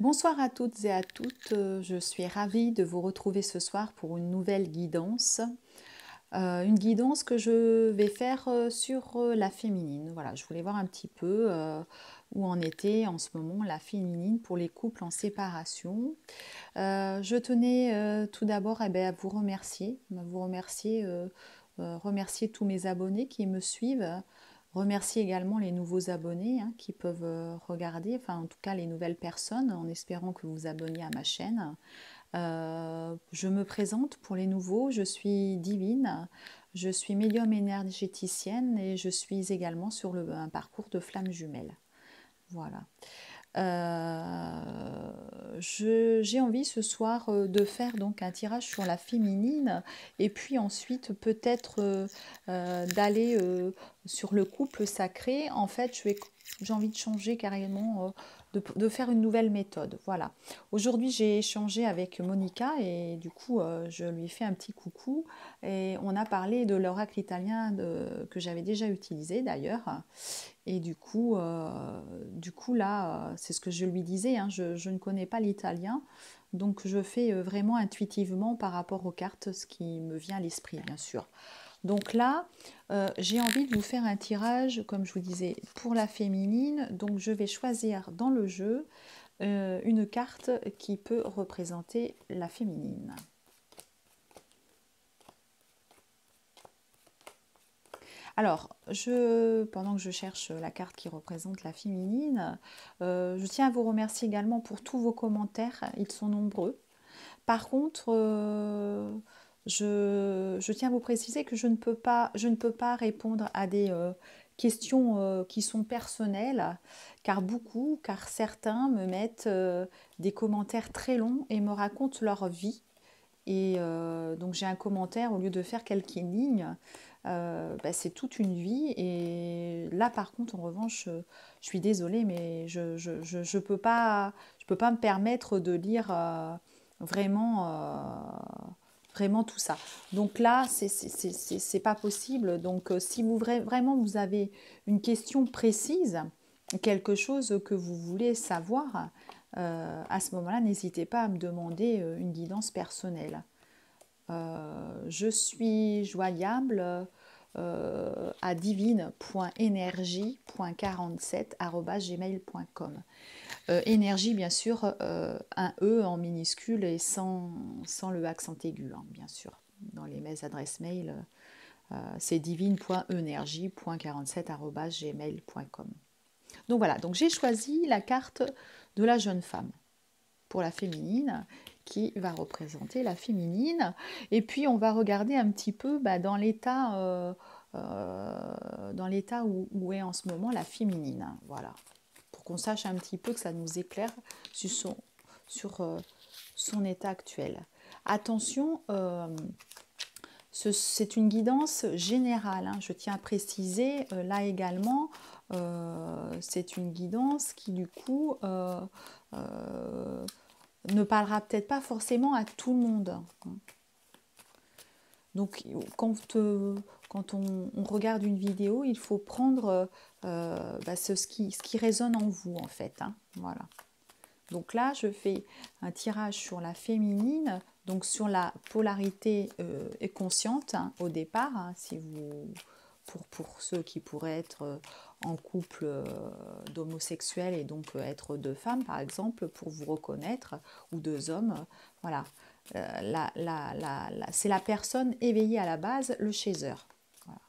Bonsoir à toutes et à toutes, je suis ravie de vous retrouver ce soir pour une nouvelle guidance. Une guidance que je vais faire sur la féminine. Voilà, je voulais voir un petit peu où en était en ce moment la féminine pour les couples en séparation. Je tenais tout d'abord à vous remercier, remercier tous mes abonnés qui me suivent, remercier également les nouveaux abonnés hein, qui peuvent regarder, enfin en tout cas les nouvelles personnes, en espérant que vous vous abonniez à ma chaîne. Je me présente pour les nouveaux, je suis Divine, je suis médium énergéticienne et je suis également sur un parcours de flamme jumelle. Voilà. J'ai envie ce soir de faire donc un tirage sur la féminine et puis ensuite peut-être d'aller sur le couple sacré. En fait, j'ai envie de changer carrément, de faire une nouvelle méthode. Voilà. Aujourd'hui, j'ai échangé avec Monica et du coup, je lui ai fait un petit coucou et on a parlé de l'oracle italien que j'avais déjà utilisé d'ailleurs. Et du coup là, c'est ce que je lui disais, hein, je ne connais pas l'italien, donc je fais vraiment intuitivement par rapport aux cartes ce qui me vient à l'esprit, bien sûr. Donc là, j'ai envie de vous faire un tirage, comme je vous disais, pour la féminine. Donc je vais choisir dans le jeu une carte qui peut représenter la féminine. Alors, pendant que je cherche la carte qui représente la féminine, je tiens à vous remercier également pour tous vos commentaires, ils sont nombreux. Par contre, je tiens à vous préciser que je ne peux pas répondre à des questions qui sont personnelles, car certains me mettent des commentaires très longs et me racontent leur vie. Et donc j'ai un commentaire, au lieu de faire quelques lignes, bah, c'est toute une vie. Et là, par contre, en revanche, je suis désolée, mais je peux pas me permettre de lire vraiment, vraiment tout ça. Donc là, c'est pas possible. Donc si vraiment vous avez une question précise, quelque chose que vous voulez savoir, à ce moment-là, n'hésitez pas à me demander une guidance personnelle. Je suis joignable à divine.energie.47@gmail.com. Énergie, bien sûr, un E en minuscule et sans le accent aigu, hein, bien sûr. Dans mes adresses mail, c'est divine.energie.47@gmail.com. Donc voilà, donc j'ai choisi la carte de la jeune femme pour la féminine qui va représenter la féminine. Et puis on va regarder un petit peu bah, dans l'état où est en ce moment la féminine. Voilà, pour qu'on sache un petit peu, que ça nous éclaire sur son état actuel. Attention, c'est une guidance générale, hein, je tiens à préciser là également, c'est une guidance qui du coup ne parlera peut-être pas forcément à tout le monde. Donc quand on regarde une vidéo, il faut prendre bah, ce qui résonne en vous en fait. Hein, voilà. Donc là, je fais un tirage sur la féminine, donc sur la polarité consciente hein, au départ, hein, si vous, pour ceux qui pourraient être en couple d'homosexuels et donc être deux femmes par exemple, pour vous reconnaître, ou deux hommes, voilà. C'est la personne éveillée à la base, le chaser. Voilà.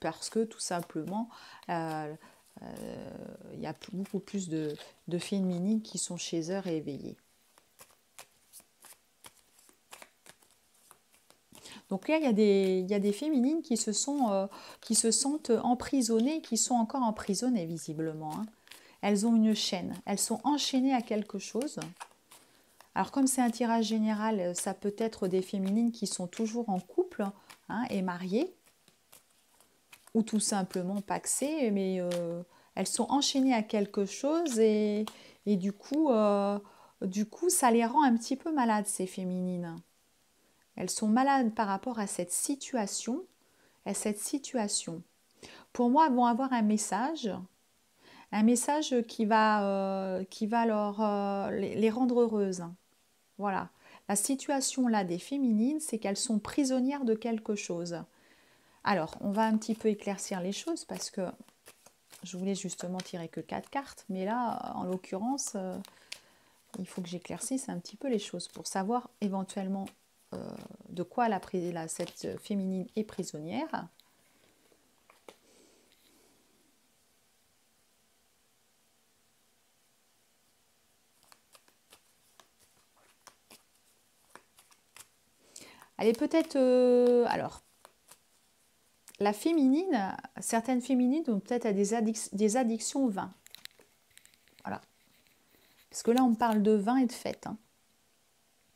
Parce que tout simplement, il y a beaucoup plus de féminines qui sont chaser et éveillées. Donc là, il y a des féminines qui se sentent emprisonnées, qui sont encore emprisonnées visiblement. Hein. Elles ont une chaîne, elles sont enchaînées à quelque chose. Alors comme c'est un tirage général, ça peut être des féminines qui sont toujours en couple hein, et mariées, ou tout simplement paxées, mais elles sont enchaînées à quelque chose et du coup, ça les rend un petit peu malades, ces féminines. Elles sont malades par rapport à cette situation, Pour moi, elles vont avoir un Un message qui va les rendre heureuses. Voilà. La situation là des féminines, c'est qu'elles sont prisonnières de quelque chose. Alors, on va un petit peu éclaircir les choses parce que je voulais justement tirer que 4 cartes. Mais là, en l'occurrence, il faut que j'éclaircisse un petit peu les choses pour savoir éventuellement de quoi cette féminine est prisonnière. Elle est peut-être... alors, la féminine, certaines féminines ont peut-être des addictions au vin. Voilà. Parce que là, on parle de vin et de fête. Hein.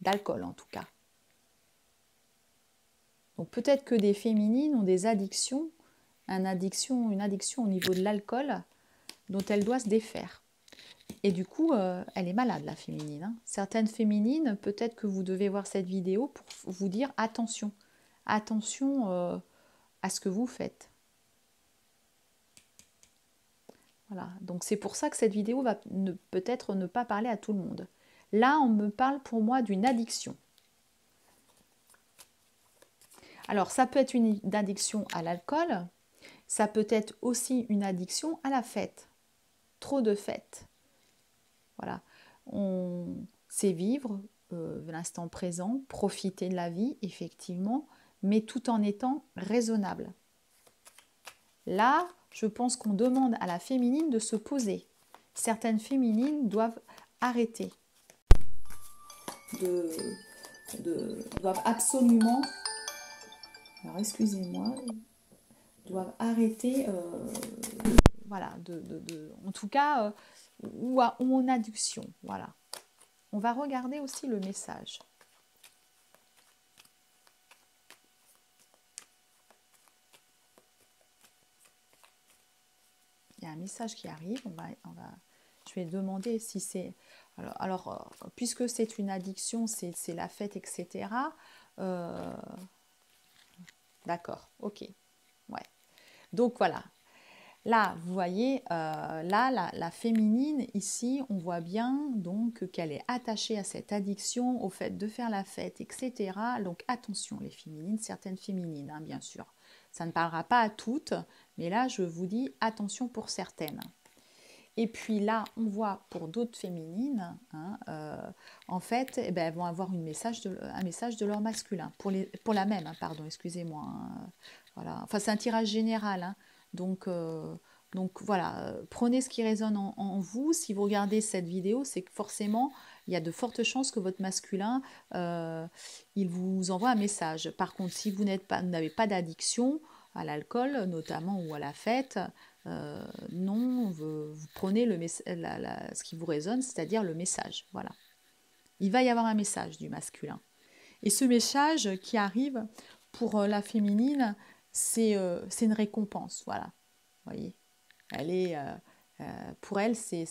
D'alcool, en tout cas. Donc peut-être que des féminines ont des addictions, une addiction au niveau de l'alcool dont elle doit se défaire. Et du coup, elle est malade, la féminine. Hein. Certaines féminines, peut-être que vous devez voir cette vidéo pour vous dire attention. Attention à ce que vous faites. Voilà. Donc c'est pour ça que cette vidéo va peut-être ne pas parler à tout le monde. Là, on me parle pour moi d'une addiction. Alors, ça peut être une addiction à l'alcool, ça peut être aussi une addiction à la fête. Trop de fêtes. Voilà. On sait vivre l'instant présent, profiter de la vie, effectivement, mais tout en étant raisonnable. Là, je pense qu'on demande à la féminine de se poser. Certaines féminines doivent arrêter. Doivent absolument... Alors, excusez-moi, doivent arrêter, voilà, en tout cas, ou en addiction, voilà. On va regarder aussi le message. Il y a un message qui arrive, je vais demander si c'est... Alors, puisque c'est une addiction, c'est la fête, etc. D'accord, ok. Ouais. Donc voilà. Là, vous voyez, là, la féminine, ici, on voit bien donc qu'elle est attachée à cette addiction, au fait de faire la fête, etc. Donc attention, les féminines, certaines féminines, hein, bien sûr. Ça ne parlera pas à toutes, mais là, je vous dis attention pour certaines. Et puis là, on voit pour d'autres féminines, hein, en fait, eh ben, elles vont avoir un message de leur masculin. Pour la même, hein, pardon, excusez-moi. Hein, voilà. Enfin, c'est un tirage général. Hein, donc voilà, prenez ce qui résonne en vous. Si vous regardez cette vidéo, c'est que forcément, il y a de fortes chances que votre masculin, il vous envoie un message. Par contre, si vous n'avez pas d'addiction à l'alcool, notamment, ou à la fête, non, vous prenez ce qui vous résonne, c'est-à-dire le message. Voilà. Il va y avoir un message du masculin. Et ce message qui arrive pour la féminine, c'est une récompense. Voilà. Vous voyez, pour elle, c'est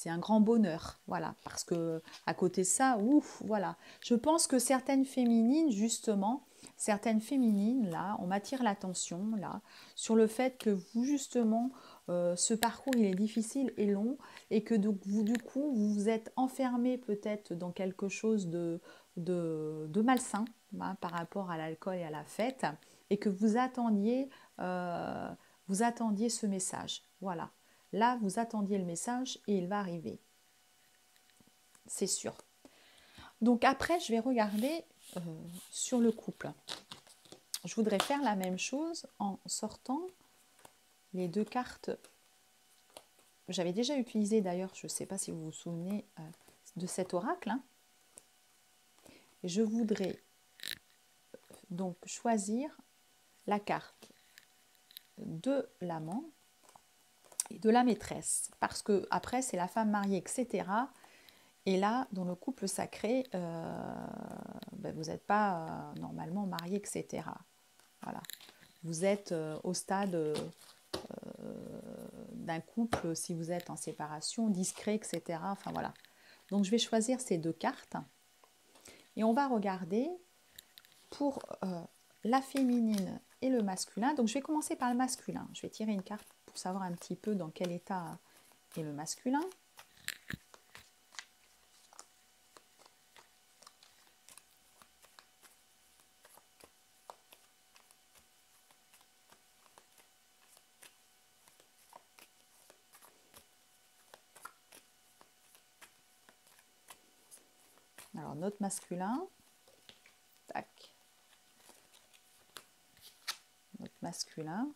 un grand bonheur. Voilà. Parce que à côté de ça, ouf, voilà. Je pense que certaines féminines, justement, là, on m'attire l'attention, là, sur le fait que vous, justement, ce parcours, il est difficile et long, et que donc, vous, du coup, vous vous êtes enfermé peut-être dans quelque chose de malsain, hein, par rapport à l'alcool et à la fête, et que vous attendiez ce message. Voilà. Là, vous attendiez le message et il va arriver. C'est sûr. Donc après, je vais regarder sur le couple. Je voudrais faire la même chose en sortant les deux cartes. J'avais déjà utilisé d'ailleurs, je ne sais pas si vous vous souvenez de cet oracle. Hein. Et je voudrais donc choisir la carte de l'amant et de la maîtresse. Parce que après, c'est la femme mariée, etc. Et là, dans le couple sacré, vous n'êtes pas normalement marié, etc. Voilà. Vous êtes au stade d'un couple, si vous êtes en séparation, discret, etc. Enfin voilà. Donc je vais choisir ces deux cartes et on va regarder pour la féminine et le masculin. Donc je vais commencer par le masculin. Je vais tirer une carte pour savoir un petit peu dans quel état et le masculin. Alors, notre masculin. Tac. Notre masculin.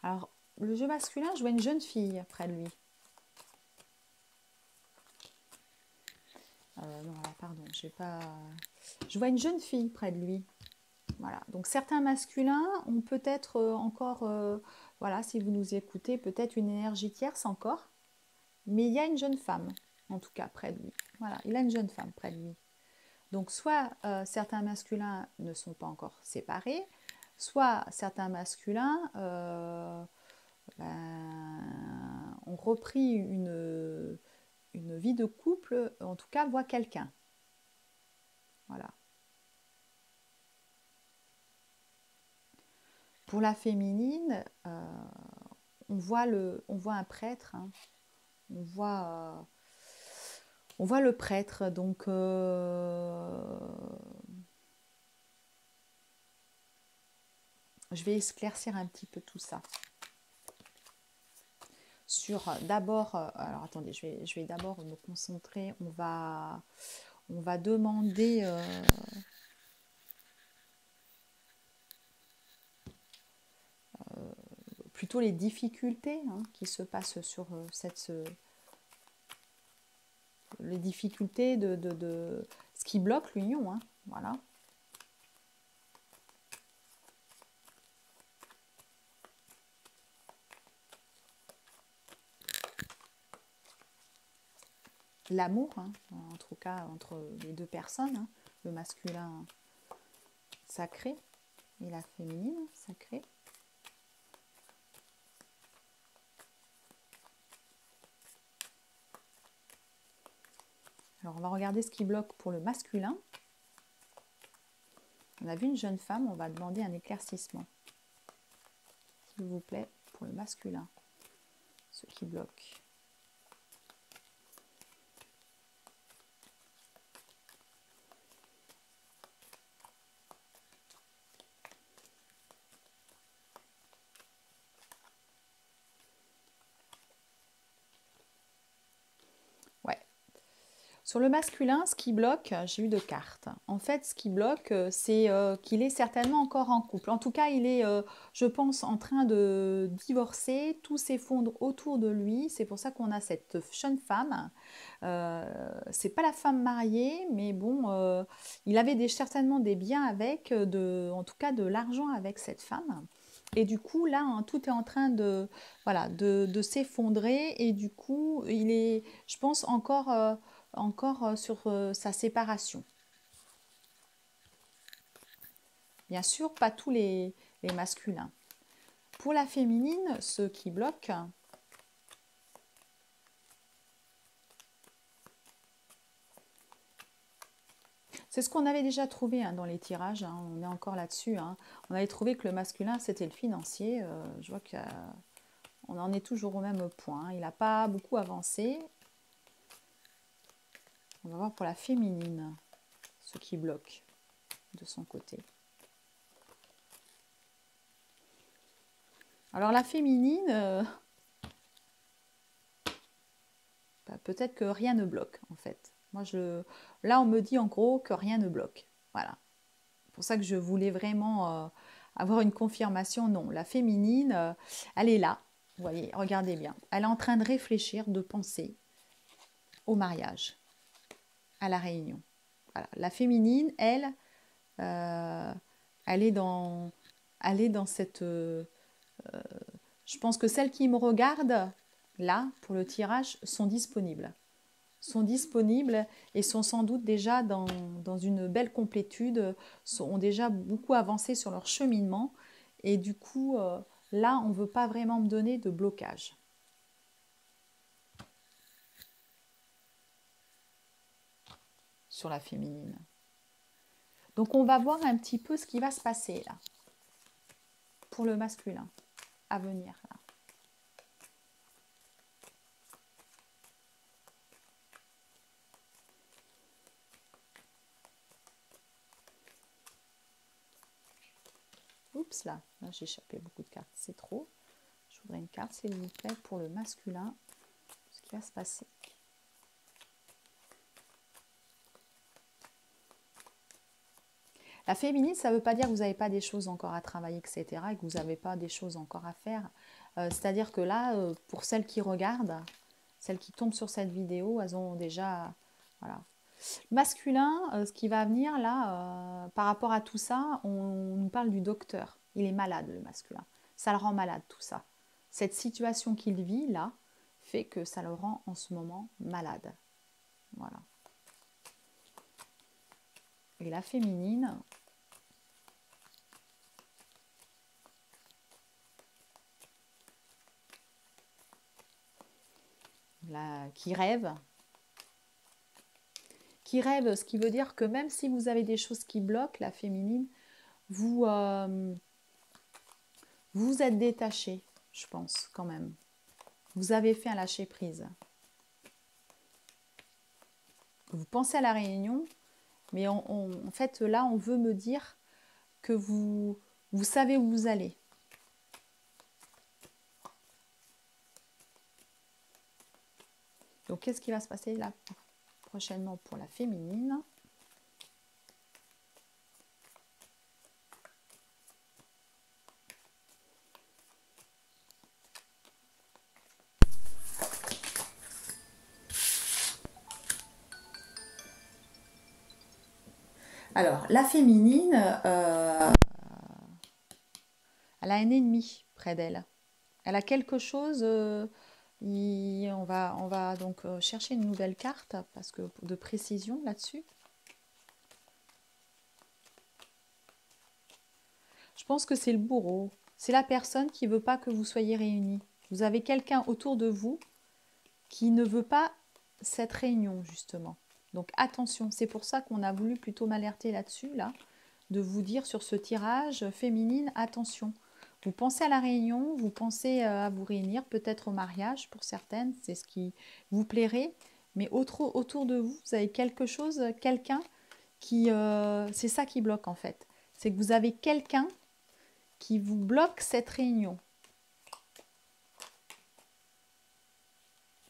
Alors, le jeu masculin, je vois une jeune fille près de lui. Non, pardon, j'ai pas... Je vois une jeune fille près de lui. Voilà. Donc, certains masculins ont peut-être encore, voilà, si vous nous écoutez, peut-être une énergie tierce encore. Mais il y a une jeune femme, en tout cas, près de lui. Voilà, il a une jeune femme près de lui. Donc, soit certains masculins ne sont pas encore séparés, soit certains masculins ont repris une vie de couple, en tout cas, voient quelqu'un. Voilà. Pour la féminine, on voit un prêtre, hein. On voit le prêtre, donc je vais éclaircir un petit peu tout ça. Sur d'abord, alors attendez, je vais d'abord me concentrer, on va demander plutôt les difficultés qui se passent sur les difficultés de ce qui bloque l'union, voilà. L'amour, en tout cas, entre les deux personnes, le masculin sacré et la féminine sacrée. Alors, on va regarder ce qui bloque pour le masculin. On a vu une jeune femme, on va demander un éclaircissement. S'il vous plaît, pour le masculin, ce qui bloque. Sur le masculin, ce qui bloque, j'ai eu 2 cartes. En fait, ce qui bloque, c'est qu'il est certainement encore en couple. En tout cas, il est, je pense, en train de divorcer. Tout s'effondre autour de lui. C'est pour ça qu'on a cette jeune femme. C'est pas la femme mariée, mais bon, il avait certainement des biens avec, en tout cas de l'argent avec cette femme. Et du coup, là, tout est en train de, voilà, de s'effondrer. Et du coup, il est, je pense, encore sur sa séparation. Bien sûr, pas tous les masculins. Pour la féminine, ce qui bloque, c'est ce qu'on avait déjà trouvé dans les tirages, on est encore là-dessus. On avait trouvé que le masculin, c'était le financier. Je vois qu'on en est toujours au même point. Il n'a pas beaucoup avancé. On va voir pour la féminine, ce qui bloque de son côté. Alors la féminine, peut-être que rien ne bloque en fait. Moi, là, on me dit en gros que rien ne bloque. Voilà. C'est pour ça que je voulais vraiment avoir une confirmation. Non, la féminine, elle est là. Vous voyez, regardez bien. Elle est en train de réfléchir, de penser au mariage, à la réunion. Voilà. La féminine, elle est dans cette... je pense que celles qui me regardent, là, pour le tirage, sont disponibles et sont sans doute déjà dans une belle complétude, ont déjà beaucoup avancé sur leur cheminement. Et du coup, là, on ne veut pas vraiment me donner de blocage. sur la féminine. Donc on va voir un petit peu ce qui va se passer là, pour le masculin, à venir là. Oups là j'ai échappé beaucoup de cartes, c'est trop. Je voudrais une carte s'il vous plaît pour le masculin, ce qui va se passer. La féminine, ça ne veut pas dire que vous n'avez pas des choses encore à travailler, etc. et que vous n'avez pas des choses encore à faire. C'est-à-dire que là, pour celles qui regardent, celles qui tombent sur cette vidéo, elles ont déjà... Voilà. Masculin, ce qui va venir là, par rapport à tout ça, on nous parle du docteur. Il est malade, le masculin. Ça le rend malade, tout ça. Cette situation qu'il vit là fait que ça le rend en ce moment malade. Voilà. Et la féminine, qui rêve, ce qui veut dire que même si vous avez des choses qui bloquent, la féminine, vous êtes détaché, je pense, quand même. Vous avez fait un lâcher-prise. Vous pensez à la réunion, mais en fait, là, on veut me dire que vous savez où vous allez. Donc, qu'est-ce qui va se passer là prochainement pour la féminine? Alors, la féminine, elle a un ennemi près d'elle. Elle a quelque chose... on va donc chercher une nouvelle carte parce que de précision là-dessus. Je pense que c'est le bourreau. C'est la personne qui ne veut pas que vous soyez réunis. Vous avez quelqu'un autour de vous qui ne veut pas cette réunion, justement. Donc attention, c'est pour ça qu'on a voulu plutôt m'alerter là-dessus, là, de vous dire sur ce tirage féminine, attention. Vous pensez à la réunion, vous pensez à vous réunir, peut-être au mariage pour certaines, c'est ce qui vous plairait. Mais autour de vous, vous avez quelque chose, quelqu'un qui... c'est ça qui bloque en fait. C'est que vous avez quelqu'un qui vous bloque cette réunion.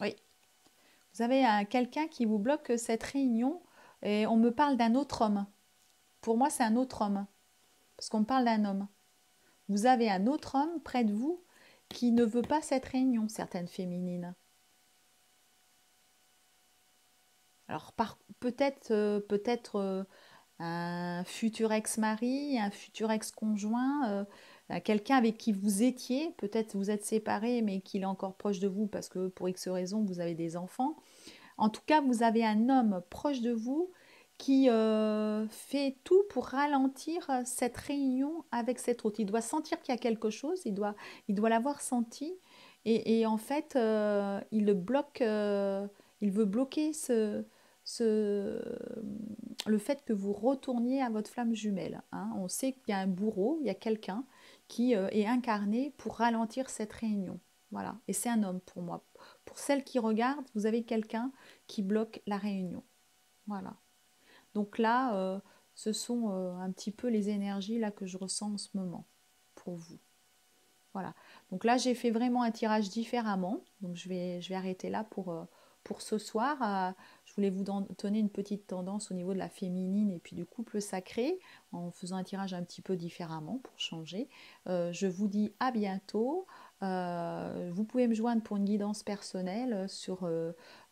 Oui. Vous avez quelqu'un qui vous bloque cette réunion et on me parle d'un autre homme. Pour moi, c'est un autre homme. Parce qu'on me parle d'un homme. Vous avez un autre homme près de vous qui ne veut pas cette réunion, certaines féminines. Alors, peut-être un futur ex-mari, un futur ex-conjoint, quelqu'un avec qui vous étiez, peut-être vous êtes séparés, mais qu'il est encore proche de vous parce que pour X raison, vous avez des enfants. En tout cas, vous avez un homme proche de vous qui fait tout pour ralentir cette réunion avec cet autre. Il doit sentir qu'il y a quelque chose, il doit l'avoir senti, et en fait, il le bloque, il veut bloquer le fait que vous retourniez à votre flamme jumelle. Hein. On sait qu'il y a un bourreau, il y a quelqu'un qui est incarné pour ralentir cette réunion. Voilà, et c'est un homme pour moi. Pour celles qui regardent, vous avez quelqu'un qui bloque la réunion. Voilà. Donc là, ce sont un petit peu les énergies là que je ressens en ce moment pour vous. Voilà. Donc là, j'ai fait vraiment un tirage différemment. Donc je vais arrêter là pour ce soir. Je voulais vous donner une petite tendance au niveau de la féminine et puis du couple sacré en faisant un tirage un petit peu différemment pour changer. Je vous dis à bientôt. Vous pouvez me joindre pour une guidance personnelle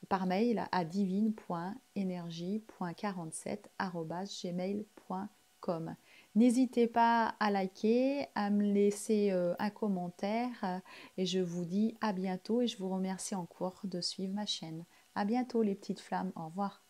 par mail à divine.energie.47@gmail.com. N'hésitez pas à liker, à me laisser un commentaire et je vous dis à bientôt et je vous remercie encore de suivre ma chaîne. À bientôt les petites flammes, au revoir.